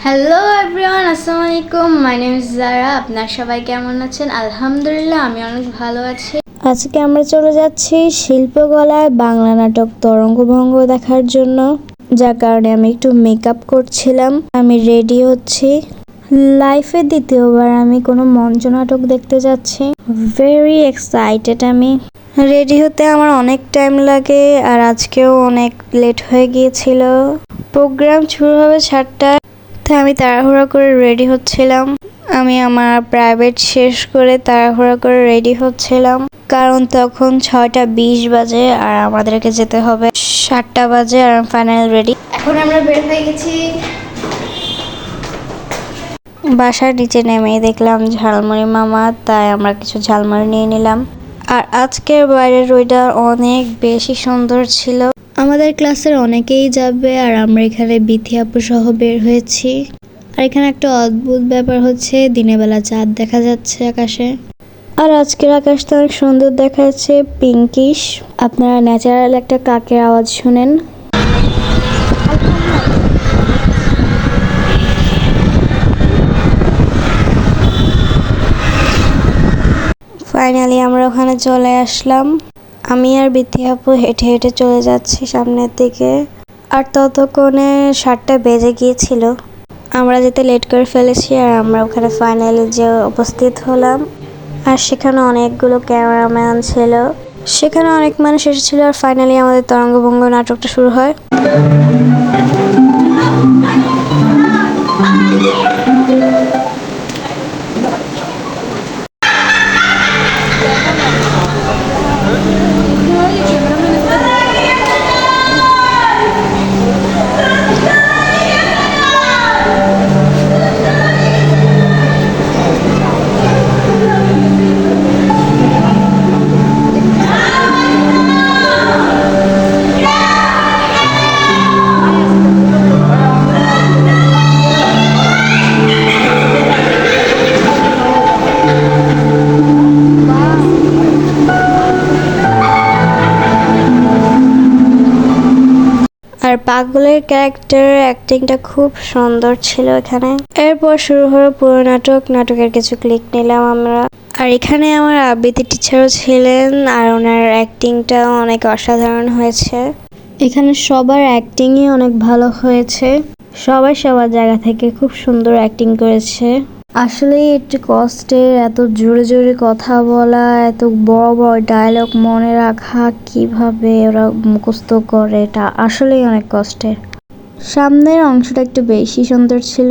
Hello everyone, আসসালামু আলাইকুম। My name is জারা। আপনার সবাই কেমন আছেন? আলহামদুলিল্লাহ, আমি অনেক ভালো আছি। আজকে আমরা চলে যাচ্ছি শিল্পকলায় বাংলা নাটক তরঙ্গভঙ্গ দেখার জন্য, যার কারণে আমি একটু মেকআপ করছিলাম। আমি রেডি হচ্ছি। লাইফে দ্বিতীয়বার আমি কোনো মঞ্চ নাটক দেখতে যাচ্ছি। ভেরি এক্সাইটেড আমি। রেডি হতে আমার অনেক টাইম লাগে, আর আজকেও অনেক লেট হয়ে গিয়েছিল। প্রোগ্রাম শুরু হবে 7টায়, তাই আমি তাড়াহুড়া করে রেডি হচ্ছিলাম। আমি আমার প্রাইভেট শেষ করে তাড়াহুড়া করে রেডি হচ্ছিলাম, কারণ তখন 6টা 20 বাজে আর আমাদেরকে যেতে হবে 7টা বাজে। আর ফাইনাল রেডি। এখন আমরা বের হয়ে গেছি। বাসার নিচে নেমেই দেখলাম ঝালমুড়ি মামা, তাই আমরা কিছু ঝালমুড়ি নিয়ে নিলাম। আর আজকের বাইরের ওয়েদার অনেক বেশি সুন্দর ছিল। আমাদের ক্লাসের অনেকেই যাবে, আর আমরা এখানে বিথি আপু সহ বের হয়েছি। আর এখানে একটা অদ্ভুত ব্যাপার হচ্ছে, দিনের বেলা চাঁদ দেখা যাচ্ছে আকাশে। আর আজকের আকাশটা অনেক সুন্দর দেখা যাচ্ছে, পিঙ্কিশ। আপনারা ন্যাচারাল একটা কাকের আওয়াজ শুনেন। ফাইনালি আমরা ওখানে চলে আসলাম। আমি আর বিথি আপু হেঁটে হেঁটে চলে যাচ্ছি সামনের দিকে। আর ততক্ষণে 7টা বেজে গিয়েছিল। আমরা যেতে লেট করে ফেলেছি, আর আমরা ওখানে ফাইনালি যে উপস্থিত হলাম। আর সেখানে অনেকগুলো ক্যামেরাম্যান ছিল, সেখানে অনেক মানুষ এসেছিল। আর ফাইনালি আমাদের তরঙ্গভঙ্গ নাটকটা শুরু হয়। আর পাগলের ক্যারেক্টারের অ্যাক্টিংটা খুব সুন্দর ছিল এখানে। এরপর শুরু হলো পুরো নাটক। নাটকের কিছু ক্লিক নিলাম আমরা। আর এখানে আমার আবৃত্তি টিচারও ছিলেন, আর ওনার অ্যাক্টিংটাও অনেক অসাধারণ হয়েছে। এখানে সবার অ্যাক্টিংই অনেক ভালো হয়েছে। সবাই সবার জায়গা থেকে খুব সুন্দর অ্যাক্টিং করেছে। আসলেই একটু কষ্টের, এত জোরে জোরে কথা বলা, এত বড় বড় ডায়লগ মনে রাখা, কিভাবে ওরা মুখস্থ করে, এটা আসলেই অনেক কষ্টের। সামনের অংশটা একটু বেশি সুন্দর ছিল।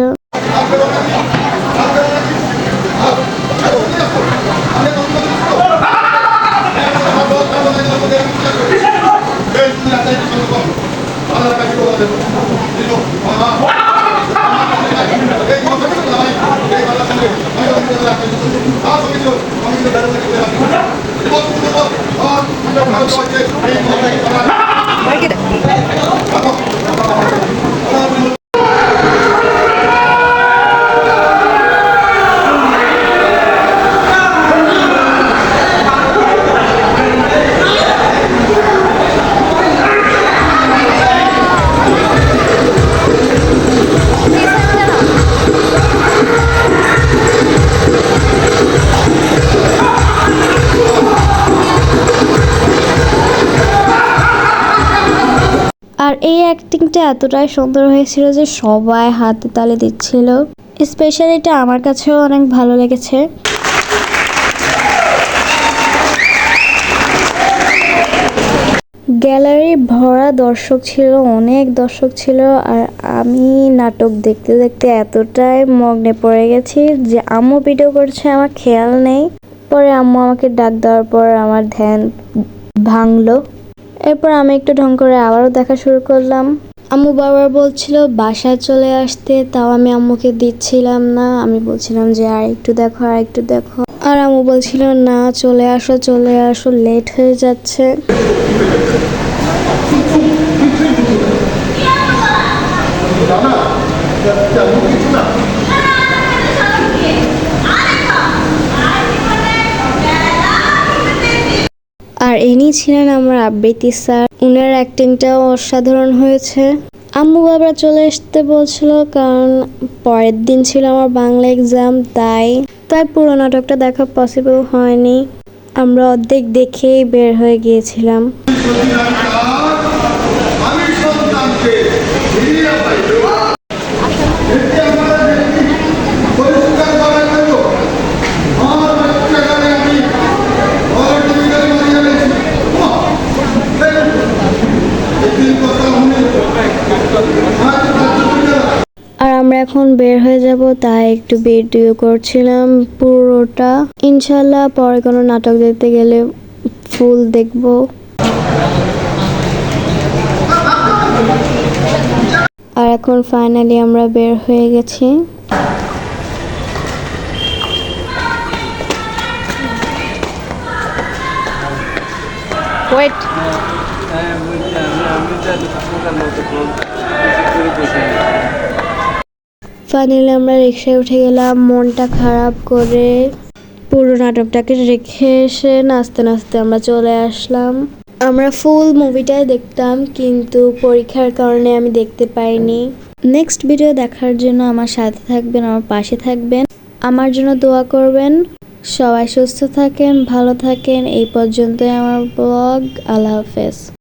আর এই অ্যাক্টিংটা এতটাই সুন্দর হয়েছিল যে সবাই হাতে তালি দিচ্ছিল। স্পেশালি এটা আমার কাছেও অনেক ভালো লেগেছে। গ্যালারি ভরা দর্শক ছিল, অনেক দর্শক ছিল। আর আমি নাটক দেখতে দেখতে এতটাই মগ্নে পড়ে গেছি যে আম্মু ভিডিও করছে, আমার খেয়াল নেই। পরে আম্মু আমাকে ডাক দেওয়ার পর আমার ধ্যান ভাঙলো। এরপর আমি একটু ঢং করে আবারও দেখা শুরু করলাম। আম্মু বারবার বলছিল বাসায় চলে আসতে, তাও আমি আম্মুকে দিচ্ছিলাম না। আমি বলছিলাম যে আর একটু দেখো, আর একটু দেখো। আর আম্মু বলছিল না, চলে আসো চলে আসো, লেট হয়ে যাচ্ছে। আর ইনি ছিলেন আমার আবৃত্তি স্যার। উনার অ্যাক্টিংটাও অসাধারণ হয়েছে। আম্মু বাবা চলে আসতে বলছিল, কারণ পরের দিন ছিল আমার বাংলা এক্সাম, তাই পুরো নাটকটা দেখা পসিবল হয়নি। আমরা অর্ধেক দেখেই বের হয়ে গিয়েছিলাম। আর আমরা এখন বের হয়ে যাব, তাই একটু ভিডিও করছিলাম পুরোটা। ইনশাল্লাহ পরে কোনো নাটক দেখতে গেলে ফুল দেখব। আর এখন ফাইনালি আমরা বের হয়ে গেছি। ওয়েট, ফাইনালি আমরা রিক্সায় উঠে গেলাম মনটা খারাপ করে। পুরো নাটকটাকে রেখে এসে নাচতে নাচতে আমরা চলে আসলাম। আমরা ফুল মুভিটাই দেখতাম, কিন্তু পরীক্ষার কারণে আমি দেখতে পাইনি। নেক্সট ভিডিও দেখার জন্য আমার সাথে থাকবেন, আমার পাশে থাকবেন, আমার জন্য দোয়া করবেন। সবাই সুস্থ থাকেন, ভালো থাকেন। এই পর্যন্তই আমার ব্লগ। আল্লাহ হাফেজ।